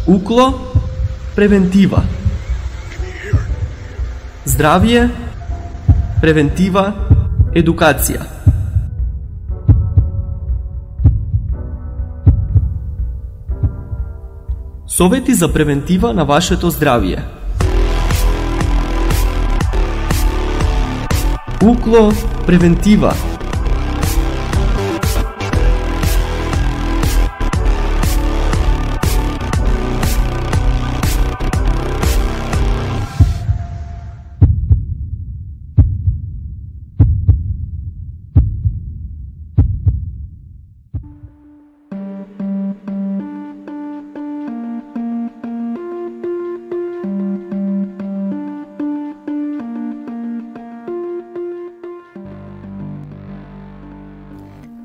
Укло превентива. Здравје, превентива, едукација. Совети за превентива на вашето здравје. Укло превентива.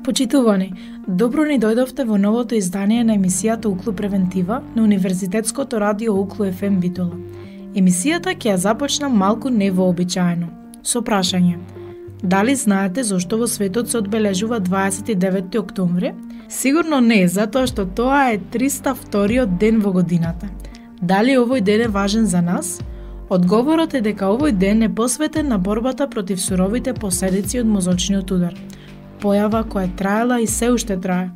Почитувани, добро ни дојдовте во новото издание на емисијата Укло превентива на Универзитетското радио Укло FM Битола. Емисијата ќе ја започнам малку невообичаено, со прашање. Дали знаете зошто во светот се одбележува 29 октомври? Сигурно не, затоа што тоа е 302-иот ден во годината. Дали овој ден е важен за нас? Одговорот е дека овој ден е посветен на борбата против суровите последици од мозочниот удар. Појава која траела и се уште трае.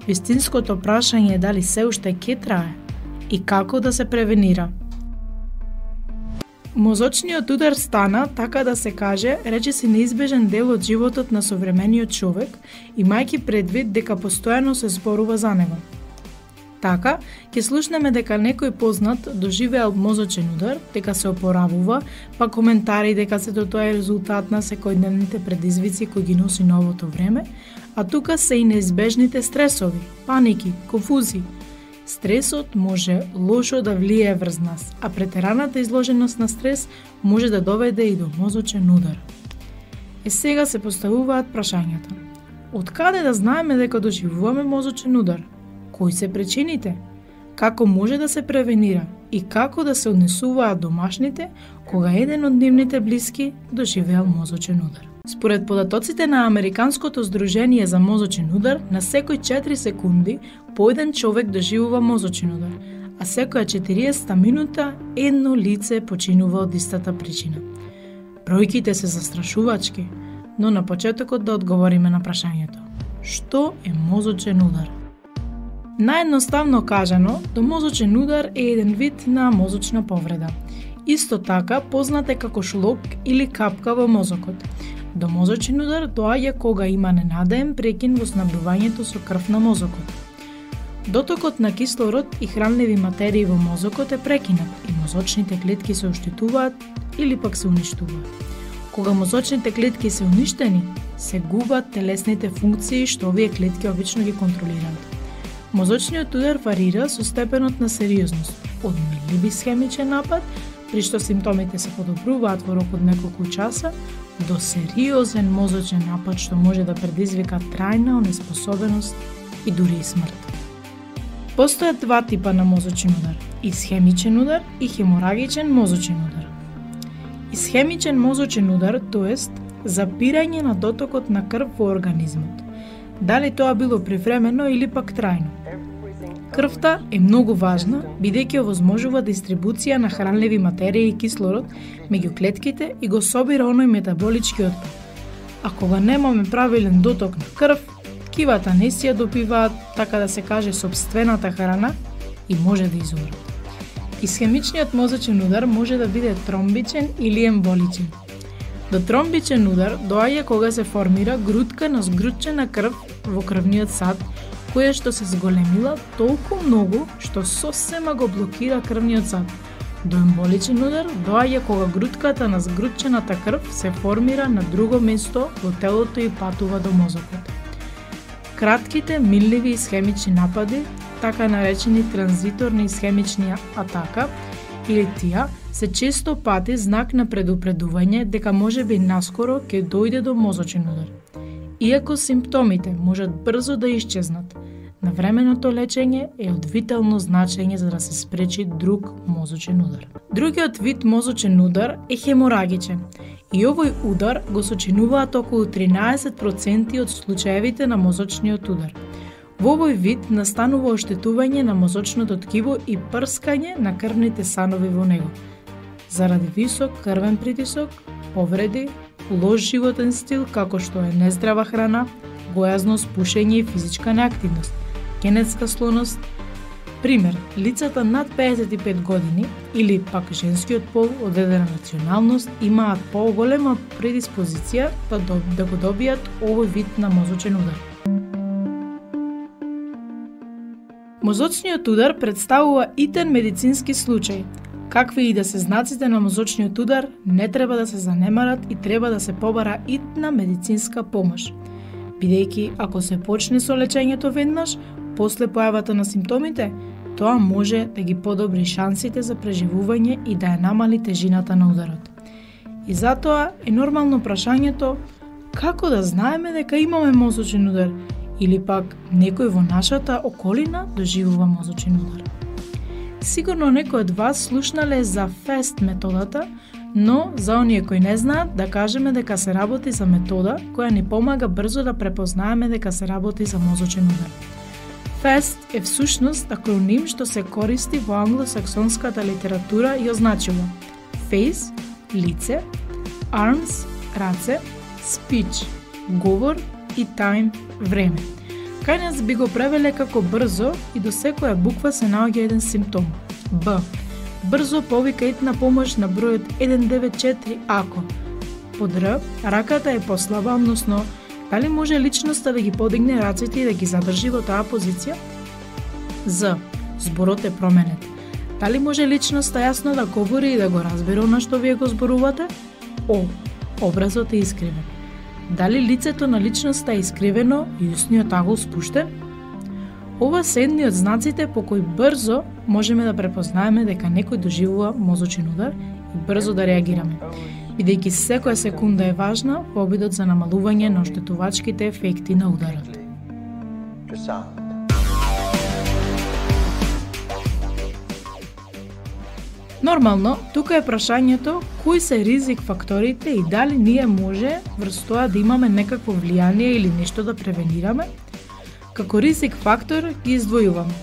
Вистинското прашање е дали се уште ќе трае и како да се превенира. Мозочниот удар стана, така да се каже, речиси неизбежен дел од животот на современиот човек, имајќи предвид дека постојано се зборува за него. Така, ќе слушнеме дека некој познат доживеал мозочен удар, дека се опоравува, па коментари дека сето тоа е резултат на секојдневните предизвици кои ги носи новото време, а тука се и неизбежните стресови, паники, конфузии. Стресот може лошо да влијае врз нас, а претераната изложеност на стрес може да доведе и до мозочен удар. Сега се поставуваат прашањата. Од каде да знаеме дека доживуваме мозочен удар? Кои се причините? Како може да се превенира? И како да се однесуваат домашните кога еден од нивните блиски доживеал мозочен удар? Според податоците на Американското здружение за мозочен удар, на секој 4 секунди по еден човек доживува мозочен удар, а секоја 40 минута едно лице починува од истата причина. Бројките се застрашувачки, но на почетокот да одговориме на прашањето. Што е мозочен удар? Наедноставно кажано, мозочен удар е еден вид на мозочна повреда. Исто така познат е како шлок или капка во мозокот. До мозочен удар доаѓа кога има ненадеен прекин во снабдувањето со крв на мозокот. Дотокот на кислород и хранливи материи во мозокот е прекинат и мозочните клетки се оштетуваат или пак се уништуваат. Кога мозочните клетки се уништени, се губат телесните функции што овие клетки обично ги контролираат. Мозочниот удар варира со степенот на сериозност, од милив исхемичен напад, при што симптомите се подобруваат во рок од неколку часа, до сериозен мозочен напад што може да предизвика трајна онеспособеност и дури и смрт. Постојат два типа на мозочен удар – исхемичен удар и хеморагичен мозочен удар. Исхемичен мозочен удар, тоест запирање на дотокот на крв во организмот. Дали тоа било привремено или пак трајно. Крвта е многу важна, бидејќи овозможува дистрибуција на хранливи материи и кислород меѓу клетките и го собира оној метаболички отпад. А кога немаме правилен доток на крв, ткивата не си ја добиваат, така да се каже, сопствената храна и може да изумрат. Исхемичниот мозочен удар може да биде тромбичен или емболичен. До тромбичен удар доаѓа кога се формира грудка на згручена крв во крвниот сад, која што се зголемила толку многу што сосема го блокира крвниот сад. До емболичен удар доаѓа кога грудката на згручената крв се формира на друго место во телото и патува до мозокот. Кратките милливи исхемични напади, така наречени транзиторни исхемични атака, или тија, се често пати знак на предупредување дека можеби наскоро ќе дојде до мозочен удар. Иако симптомите можат брзо да исчезнат, навременото лечење е од витално значење за да се спречи друг мозочен удар. Другиот вид мозочен удар е хеморагичен и овој удар го сочинуваат околу 13% од случаевите на мозочниот удар. Во овој вид настанува оштетување на мозочното ткиво и прскање на крвните sanoви во него. Заради висок крвен притисок, повреди, лош животен стил како што е нездрава храна, гојазност, пушење и физичка неактивност, генетска склоност. Пример, лицата над 55 години или пак женскиот пол од одредена националност имаат поголема предиспозиција да го добијат овој вид на мозочен удар. Мозочниот удар представува итен медицински случај. Какви и да се знаците на мозочниот удар, не треба да се занемарат и треба да се побара итна медицинска помош. Бидејќи, ако се почне со лечењето веднаш, после појавата на симптомите, тоа може да ги подобри шансите за преживување и да ја намали тежината на ударот. И затоа е нормално прашањето како да знаеме дека имаме мозочен удар или пак некој во нашата околина доживува мозочен удар. Сигурно некој од вас слушнале за FAST методата, но за оние кои не знаат да кажеме дека се работи за метода која ни помага брзо да препознаеме дека се работи за мозочен удар. FAST е всушност акроним што се користи во англосаксонската литература и означува Face – лице, Arms – раце, Speech – говор и Time – време. Кај нас би го превеле како брзо и до секоја буква се наоѓа еден симптом. Б. Брзо повика итна помош на бројот 194 ако. Под Р, раката е послаба, односно дали може личноста да ги подигне рацете и да ги задржи во таа позиција? З. Зборот е променет. Дали може личноста јасно да говори и да го разбере она што вие го зборувате? О. Образот е искривен. Дали лицето на личноста е искривено и устниот агол спуштен? Ова се едни од знаците по кои брзо можеме да препознаеме дека некој доживува мозочен удар и брзо да реагираме, бидејќи секоја секунда е важна во обидот за намалување на оштетувачките ефекти на ударот. Нормално, тука е прашањето кои се ризик факторите и дали ние може врз тоа да имаме некакво влијание или нешто да превенираме. Како ризик фактор ги издвојуваме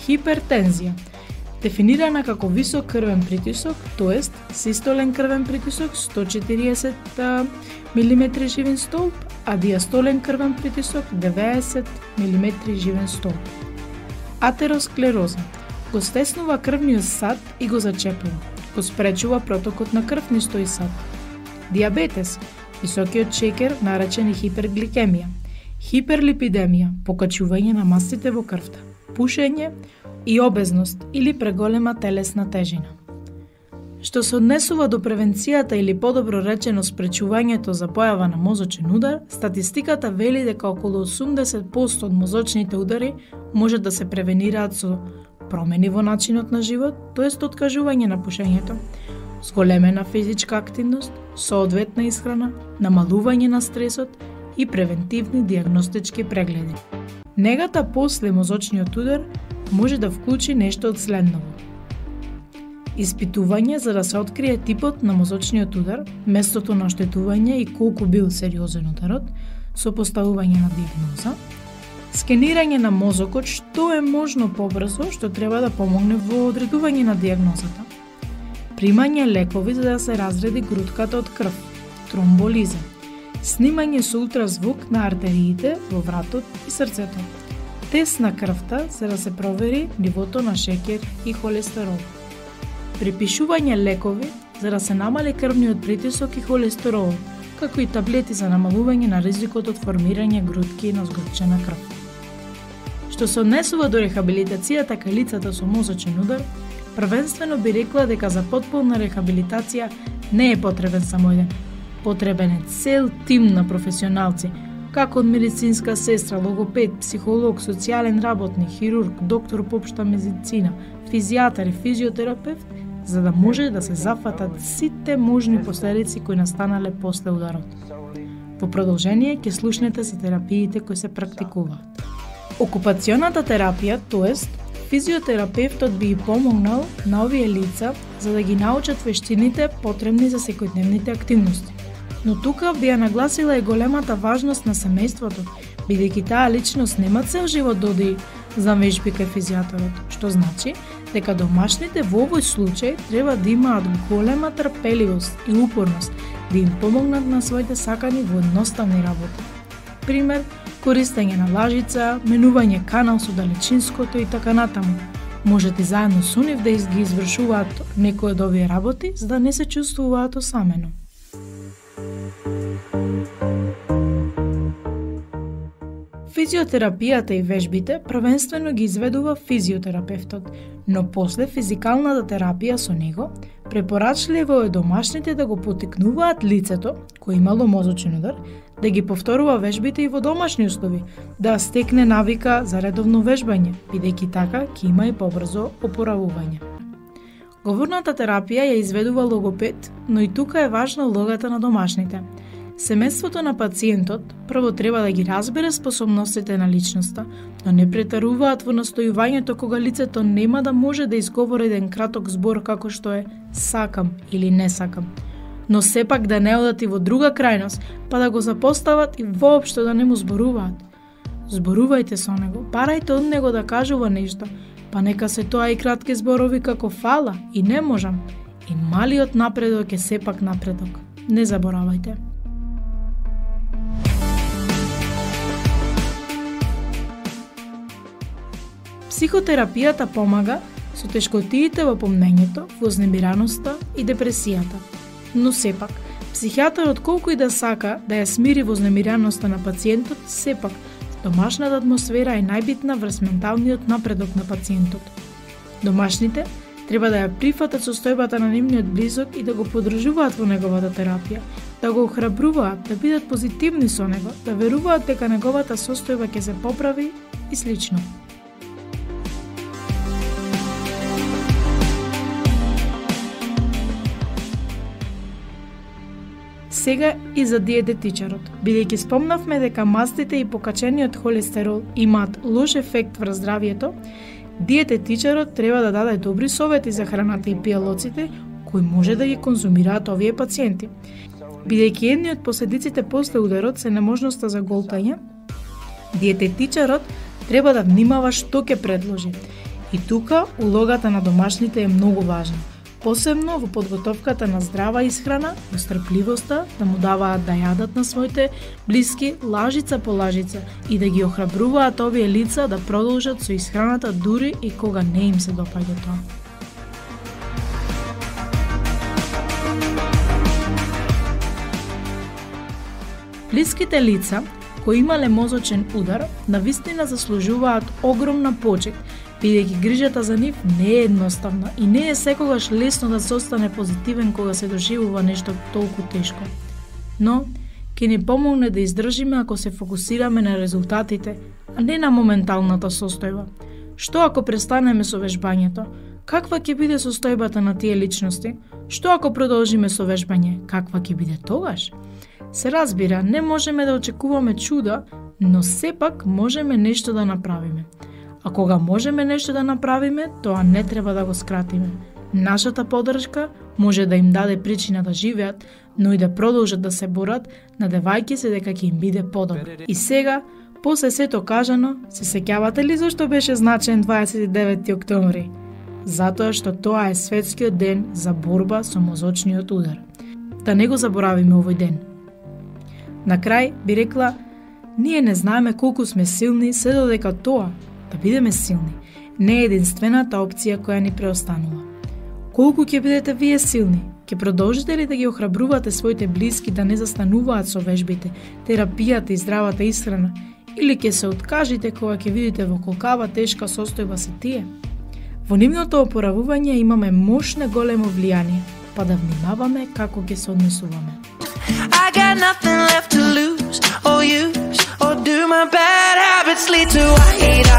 хипертензија, дефинирана како висок крвен притисок, тоест систолен крвен притисок 140 мм живен столб, а диастолен крвен притисок 90 мм живен столб. Атеросклероза го стеснува крвниот сад и го зачепува, го спречува протокот на крв низ тој сад. Диабетес, високиот шекер наречен и хипергликемија, хиперлипидемија, покачување на мастите во крвта, пушење и обезност или преголема телесна тежина. Што се однесува до превенцијата или подобро речено спречувањето за појава на мозочен удар, статистиката вели дека околу 80% од мозочните удари може да се превенираат со промени во начинот на живот, тоест откажување на пушењето, зголемена физичка активност, соодветна исхрана, намалување на стресот и превентивни диагностички прегледи. Негата после мозочниот удар може да вклучи нешто од следново. Испитување за да се открие типот на мозочниот удар, местото на оштетување и колку бил сериозен ударот, со поставување на диагноза, скенирање на мозокот што е можно побрзо, што треба да помогне во одредување на диагнозата, примање лекови за да се разреди грудката од крв, тромболиза, снимање со ултразвук на артериите во вратот и срцето, тест на крвта за да се провери нивото на шекер и холестерол, припишување лекови за да се намали крвниот притисок и холестерол, како и таблети за намалување на ризикот од формирање грудки на згорчена крв. Што се однесува до рехабилитацијата кај лицата со мозочен удар, првенствено би рекла дека за потполна рехабилитација не е потребен само еден. Потребен е цел тим на професионалци, како од медицинска сестра, логопед, психолог, социјален работник, хирург, доктор по општа медицина, физијатар и физиотерапевт, за да може да се зафатат сите можни последици кои настанале после ударот. Во продолжение ќе слушнете за терапиите кои се практикуваат. Окупационата терапија, тоест, физиотерапевтот би ги помогнал на овие лица за да ги научат вештините потребни за секојдневните активности, Но тука би ја нагласила и големата важност на семејството, бидејќи таа личност нема цел живот да оди за вежби кај физијаторот, што значи дека домашните во овој случај треба да имаат голема трпеливост и упорност да им помогнат на своите сакани во едноставни работи. Пример, користење на лажица, менување канал со далечинското и така натаму. Можете заедно со нив да ги извршуваат некои од овие работи, за да не се чувствуваат осамено. Физиотерапијата и вежбите првенствено ги изведува физиотерапевтот, но после физикалната терапија со него, препорачливо е домашните да го поттикнуваат лицето, кој имало мозочен удар, да ги повторува вежбите и во домашни услови, да стекне навика за редовно вежбање, бидејќи така ќе има и побрзо опоравување. Говорната терапија ја изведува логопед, но и тука е важна улогата на домашните. Семејството на пациентот прво треба да ги разбере способностите на личноста, но не претаруваат во настојувањето кога лицето нема да може да изговори еден краток збор како што е сакам или не сакам. Но сепак да не одат и во друга крајност, па да го запостават и воопшто да не му зборуваат. Зборувајте со него, барајте од него да кажува нешто, па нека се тоа и кратки зборови како фала и не можам. И малиот напредок е сепак напредок. Не заборавајте. Психотерапијата помага со тешкотиите во помнењето, вознемираноста и депресијата. Но сепак, психијаторот колку и да сака да ја смири вознемираноста на пациентот, сепак, домашната атмосфера е најбитна врз менталниот напредок на пациентот. Домашните треба да ја прифатат состојбата на нивниот близок и да го поддржуваат во неговата терапија, да го охрабруваат, да бидат позитивни со него, да веруваат дека неговата состојба ќе се поправи и слично. Сега и за диететичарот, бидејќи спомнавме дека мастите и покачениот холестерол имаат лош ефект врз здравието, диететичарот треба да даде добри совети за храната и пијалоците кои може да ги конзумираат овие пациенти. Бидејќи едни од последиците после ударот се неможноста за голтање, диететичарот треба да внимава што ќе предложи. И тука улогата на домашните е многу важна. Посебно во подготовката на здрава исхрана, во стрпливоста да му даваат да јадат на своите блиски лажица по лажица и да ги охрабруваат овие лица да продолжат со исхраната дури и кога не им се допаѓа тоа. Блиските лица кои имале мозочен удар навистина заслужуваат огромна почит, бидејќи грижата за нив не е едноставна и не е секогаш лесно да се остане позитивен кога се доживува нешто толку тешко. Но ќе ни помогне да издржиме ако се фокусираме на резултатите, а не на моменталната состојба. Што ако престанеме со вежбањето? Каква ќе биде состојбата на тие личности? Што ако продолжиме со вежбање? Каква ќе биде тогаш? Се разбира, не можеме да очекуваме чуда, но сепак можеме нешто да направиме. А кога можеме нешто да направиме, тоа не треба да го скратиме. Нашата поддршка може да им даде причина да живеат, но и да продолжат да се борат, надевајќи се дека ќе им биде подобро. И сега, после сето кажано, се сеќавате ли зашто беше значен 29 октомври? Затоа што тоа е светскиот ден за борба со мозочниот удар. Да не го заборавиме овој ден. На крај би рекла, ние не знаеме колку сме силни, се додека тоа, да бидеме силни, не е единствената опција која ни преостанува. Колку ќе бидете вие силни? Ќе продолжите ли да ги охрабрувате своите блиски да не застануваат со вежбите, терапијата и здравата исхрана? Или ќе се откажите кога ќе видите во колкава тешка состојба се тие? Во нивното опоравување имаме мощно големо влијание, па да внимаваме како ќе се однесуваме. I got nothing left to lose or use, or do my bad habits lead to I hate